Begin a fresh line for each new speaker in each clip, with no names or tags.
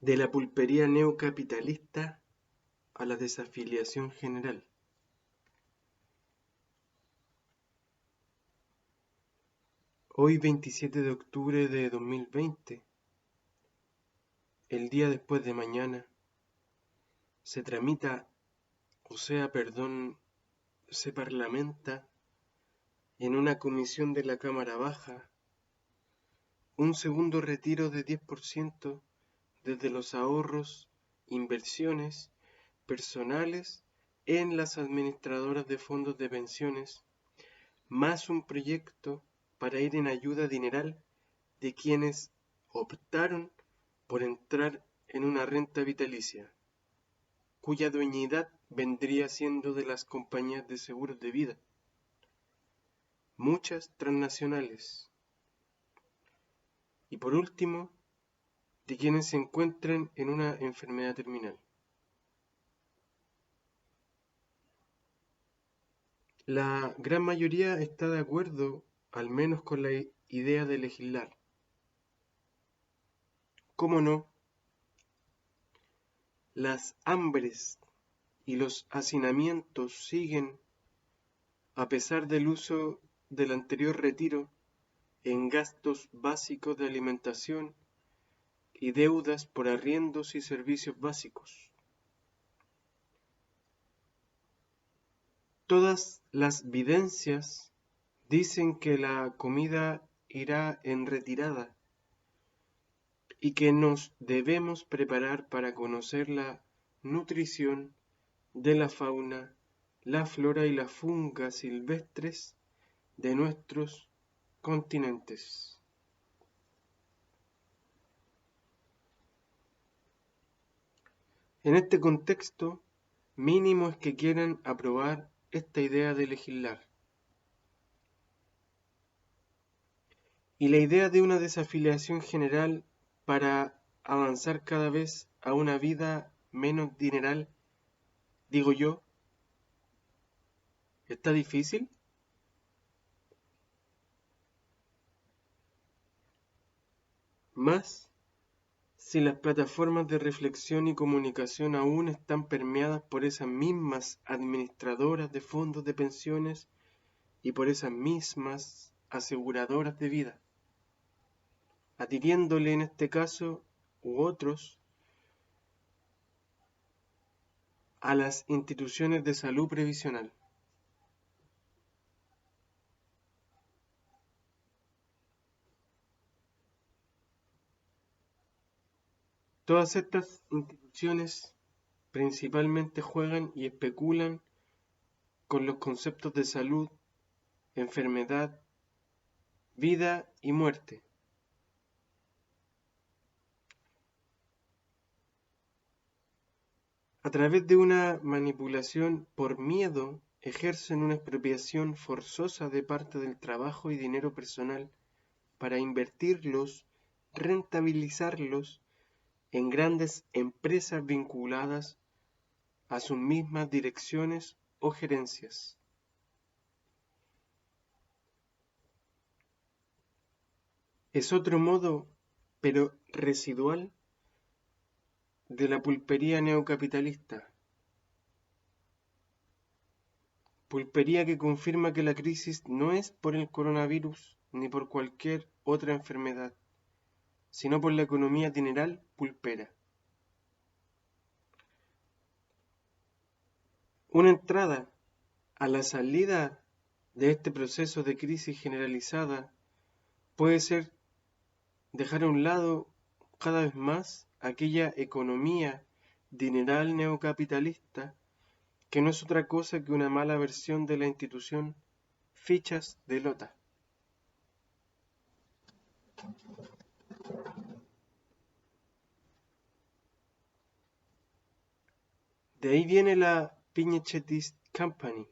De la pulpería neocapitalista a la desafiliación general. Hoy 27 de octubre de 2020, el día después de mañana, se tramita, se parlamenta en una comisión de la Cámara Baja un segundo retiro de 10% desde los ahorros, inversiones personales en las administradoras de fondos de pensiones, más un proyecto para ir en ayuda dineral de quienes optaron por entrar en una renta vitalicia, cuya dueñidad vendría siendo de las compañías de seguros de vida, muchas transnacionales, y por último, de quienes se encuentren en una enfermedad terminal. La gran mayoría está de acuerdo, al menos con la idea de legislar. ¿Cómo no? Las hambres y los hacinamientos siguen, a pesar del uso del anterior retiro, en gastos básicos de alimentación y deudas por arriendos y servicios básicos. Todas las videncias dicen que la comida irá en retirada y que nos debemos preparar para conocer la nutrición de la fauna, la flora y la funga silvestres de nuestros continentes. En este contexto, mínimo es que quieran aprobar esta idea de legislar. Y la idea de una desafiliación general para avanzar cada vez a una vida menos dineral, digo yo, ¿está difícil? Más si las plataformas de reflexión y comunicación aún están permeadas por esas mismas administradoras de fondos de pensiones y por esas mismas aseguradoras de vida, adhiriéndole en este caso u otros a las instituciones de salud previsional. Todas estas instituciones principalmente juegan y especulan con los conceptos de salud, enfermedad, vida y muerte. A través de una manipulación por miedo, ejercen una expropiación forzosa de parte del trabajo y dinero personal para invertirlos, rentabilizarlos en grandes empresas vinculadas a sus mismas direcciones o gerencias. Es otro modo, pero residual, de la pulpería neocapitalista. Pulpería que confirma que la crisis no es por el coronavirus ni por cualquier otra enfermedad, sino por la economía dineral pulpera. Una entrada a la salida de este proceso de crisis generalizada puede ser dejar a un lado cada vez más aquella economía dineral neocapitalista que no es otra cosa que una mala versión de la institución fichas de lota. De ahí viene la Pinochetist Company.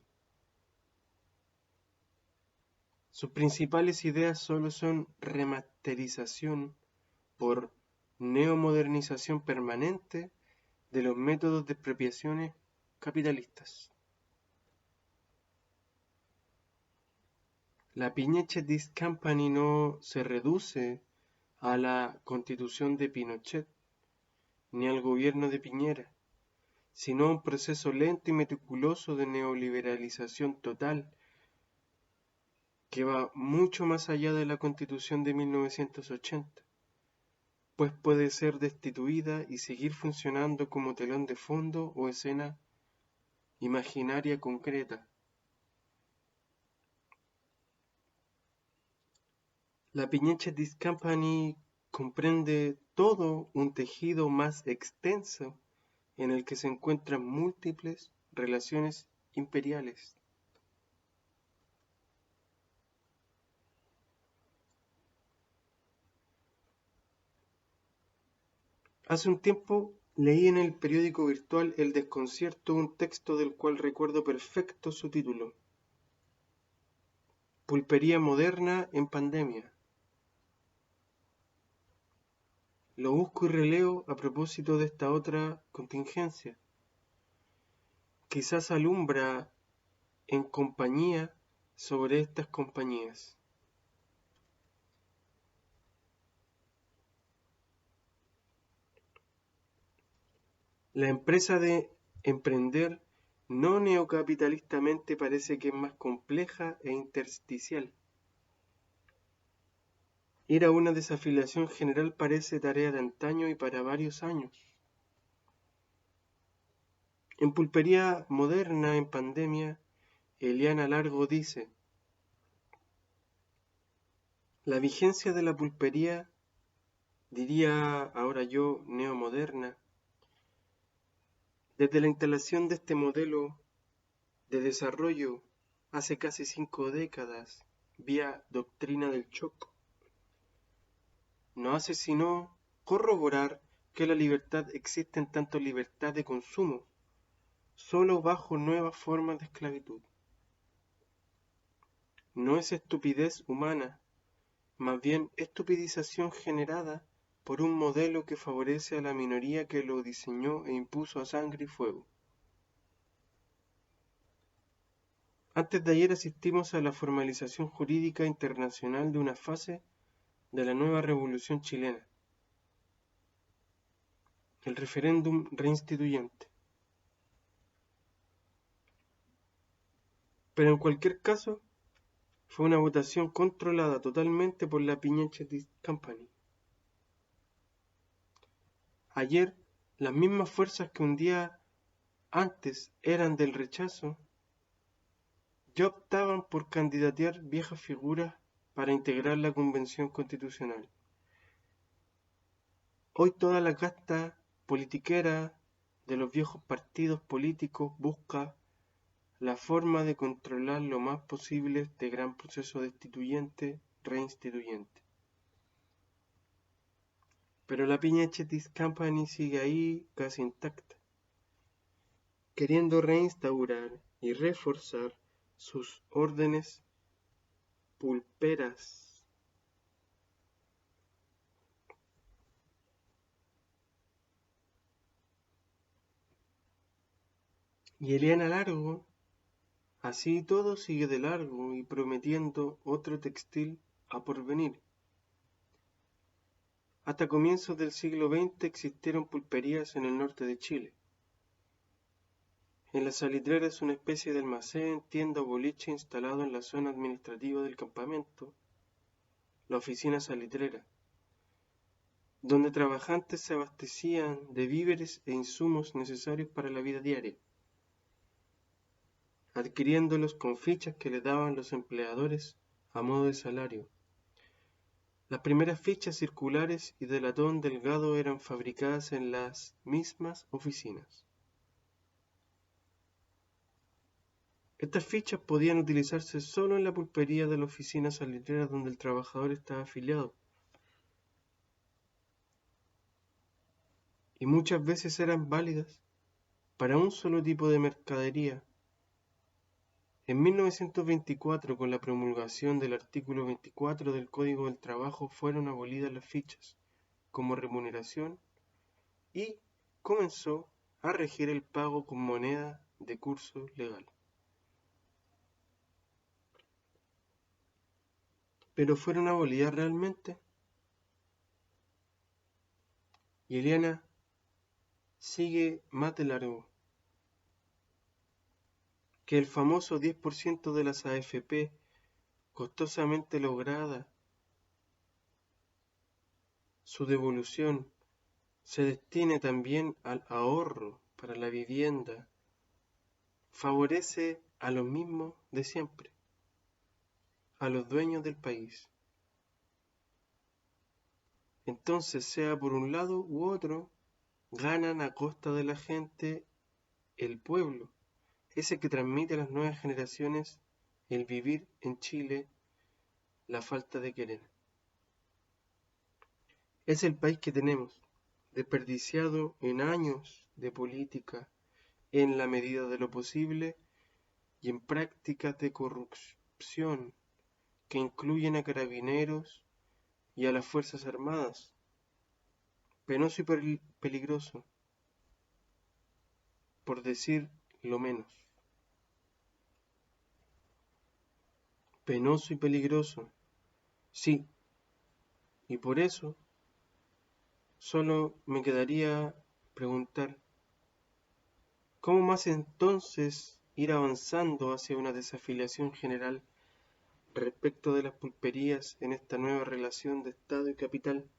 Sus principales ideas solo son remasterización por neomodernización permanente de los métodos de expropiaciones capitalistas. La Pinochetist Company no se reduce a la constitución de Pinochet, ni al gobierno de Piñera, sino a un proceso lento y meticuloso de neoliberalización total que va mucho más allá de la Constitución de 1980, pues puede ser destituida y seguir funcionando como telón de fondo o escena imaginaria concreta. La Piñera This Company comprende todo un tejido más extenso en el que se encuentran múltiples relaciones imperiales. Hace un tiempo leí en el periódico virtual El Desconcierto un texto del cual recuerdo perfecto su título: Pulpería moderna en pandemia. Lo busco y releo a propósito de esta otra contingencia. Quizás alumbra en compañía sobre estas compañías. La empresa de emprender no neocapitalistamente parece que es más compleja e intersticial. Ir a una desafiliación general parece tarea de antaño y para varios años. En Pulpería moderna en pandemia, Eliana Largo dice: la vigencia de la pulpería, diría ahora yo neomoderna, desde la instalación de este modelo de desarrollo hace casi 5 décadas, vía doctrina del shock, no hace sino corroborar que la libertad existe en tanto libertad de consumo, solo bajo nuevas formas de esclavitud. No es estupidez humana, más bien estupidización generada por un modelo que favorece a la minoría que lo diseñó e impuso a sangre y fuego. Antes de ayer asistimos a la formalización jurídica internacional de una fase de la nueva revolución chilena, el referéndum reinstituyente. Pero en cualquier caso, fue una votación controlada totalmente por la Piñera This Company. Ayer, las mismas fuerzas que un día antes eran del rechazo, ya optaban por candidatear viejas figuras para integrar la Convención Constitucional. Hoy toda la casta politiquera de los viejos partidos políticos busca la forma de controlar lo más posible este gran proceso destituyente, reinstituyente. Pero la Piñera This Company sigue ahí casi intacta, queriendo reinstaurar y reforzar sus órdenes pulperas. Y Eliana Largo, así todo, sigue de largo y prometiendo otro textil a porvenir. Hasta comienzos del siglo XX existieron pulperías en el norte de Chile. En la salitrera es una especie de almacén, tienda o boliche instalado en la zona administrativa del campamento, la oficina salitrera, donde trabajantes se abastecían de víveres e insumos necesarios para la vida diaria, adquiriéndolos con fichas que le daban los empleadores a modo de salario. Las primeras fichas circulares y de latón delgado eran fabricadas en las mismas oficinas. Estas fichas podían utilizarse solo en la pulpería de la oficina salitrera donde el trabajador estaba afiliado, y muchas veces eran válidas para un solo tipo de mercadería. En 1924, con la promulgación del artículo 24 del Código del Trabajo, fueron abolidas las fichas como remuneración y comenzó a regir el pago con moneda de curso legal. ¿Pero fueron abolidas realmente? Y Eliana sigue más de largo que el famoso 10% de las AFP costosamente lograda, su devolución se destine también al ahorro para la vivienda, favorece a los mismos de siempre, a los dueños del país. Entonces, sea por un lado u otro, ganan a costa de la gente el pueblo, ese que transmite a las nuevas generaciones el vivir en Chile, la falta de querer. Es el país que tenemos, desperdiciado en años de política, en la medida de lo posible, y en prácticas de corrupción que incluyen a carabineros y a las Fuerzas Armadas. Penoso y peligroso, por decir lo menos. Penoso y peligroso, sí, y por eso solo me quedaría preguntar, ¿cómo más entonces ir avanzando hacia una desafiliación general respecto de las pulperías en esta nueva relación de Estado y capital?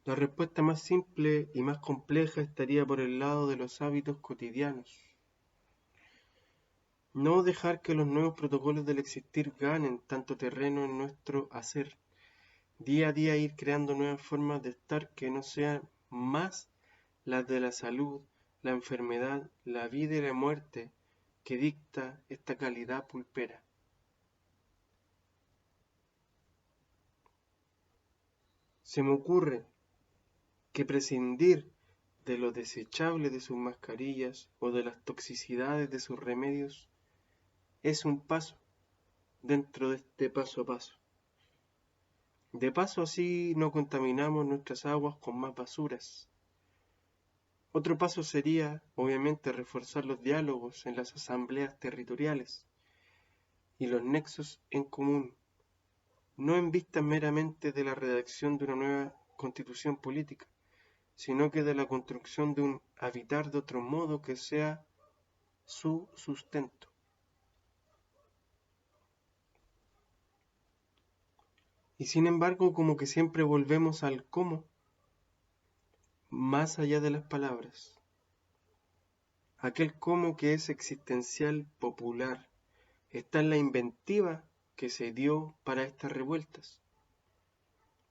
La respuesta más simple y más compleja estaría por el lado de los hábitos cotidianos. No dejar que los nuevos protocolos del existir ganen tanto terreno en nuestro hacer. Día a día ir creando nuevas formas de estar que no sean más las de la salud, la enfermedad, la vida y la muerte que dicta esta calidad pulpera. Se me ocurre que prescindir de lo desechable de sus mascarillas o de las toxicidades de sus remedios es un paso dentro de este paso a paso. De paso así no contaminamos nuestras aguas con más basuras. Otro paso sería, obviamente, reforzar los diálogos en las asambleas territoriales y los nexos en común, no en vista meramente de la redacción de una nueva constitución política, sino que de la construcción de un habitar de otro modo que sea su sustento. Y sin embargo, como que siempre volvemos al cómo, más allá de las palabras. Aquel cómo que es existencial, popular, está en la inventiva que se dio para estas revueltas.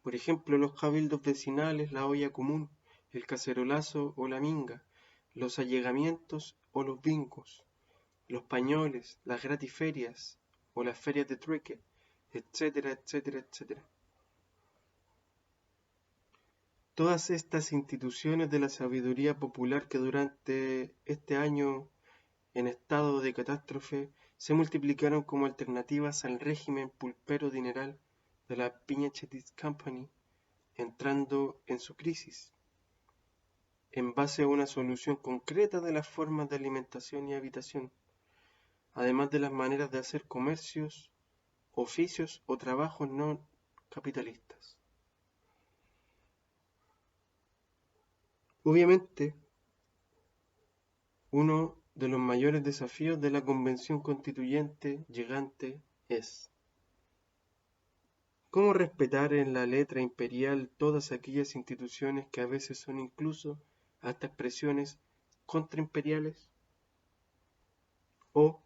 Por ejemplo, los cabildos vecinales, la olla común, el cacerolazo o la minga, los allegamientos o los bingos, los pañoles, las gratiferias o las ferias de trueque, etcétera, etcétera, etcétera. Todas estas instituciones de la sabiduría popular que durante este año en estado de catástrofe se multiplicaron como alternativas al régimen pulpero dineral de la Pinochet Company, entrando en su crisis, en base a una solución concreta de las formas de alimentación y habitación, además de las maneras de hacer comercios, oficios o trabajos no capitalistas. Obviamente, uno de los mayores desafíos de la Convención Constituyente llegante es ¿cómo respetar en la letra imperial todas aquellas instituciones que a veces son incluso hasta expresiones contraimperiales? ¿O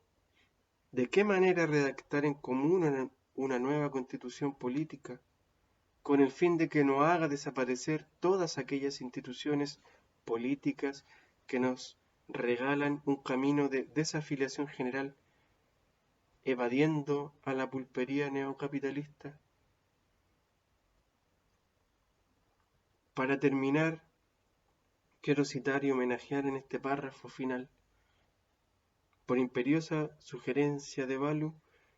de qué manera redactar en común una nueva constitución política con el fin de que no haga desaparecer todas aquellas instituciones políticas que nos regalan un camino de desafiliación general, evadiendo a la pulpería neocapitalista? Para terminar, quiero citar y homenajear en este párrafo final, por imperiosa sugerencia de Balu,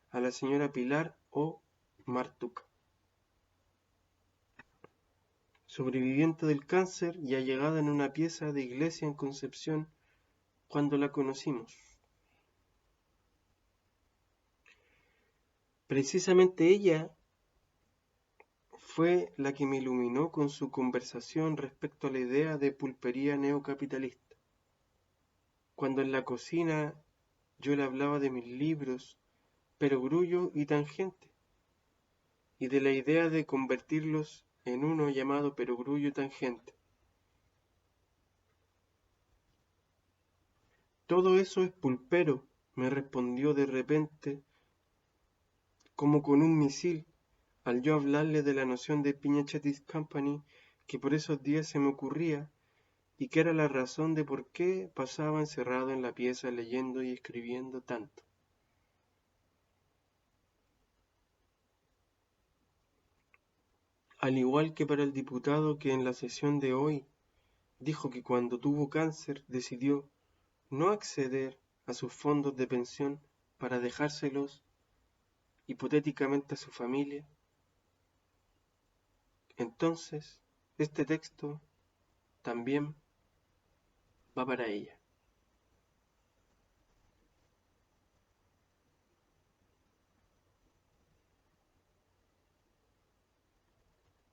a la señora Pilar O. Martuca, sobreviviente del cáncer y allegada en una pieza de iglesia en Concepción cuando la conocimos. Precisamente ella fue la que me iluminó con su conversación respecto a la idea de pulpería neocapitalista. Cuando en la cocina yo le hablaba de mis libros, Perogrullo y Tangente, y de la idea de convertirlos en uno llamado Perogrullo Tangente. Todo eso es pulpero, me respondió de repente, como con un misil, al yo hablarle de la noción de Piñachetis Company que por esos días se me ocurría y que era la razón de por qué pasaba encerrado en la pieza leyendo y escribiendo tanto. Al igual que para el diputado que en la sesión de hoy dijo que cuando tuvo cáncer decidió no acceder a sus fondos de pensión para dejárselos hipotéticamente a su familia, entonces este texto también va para ella.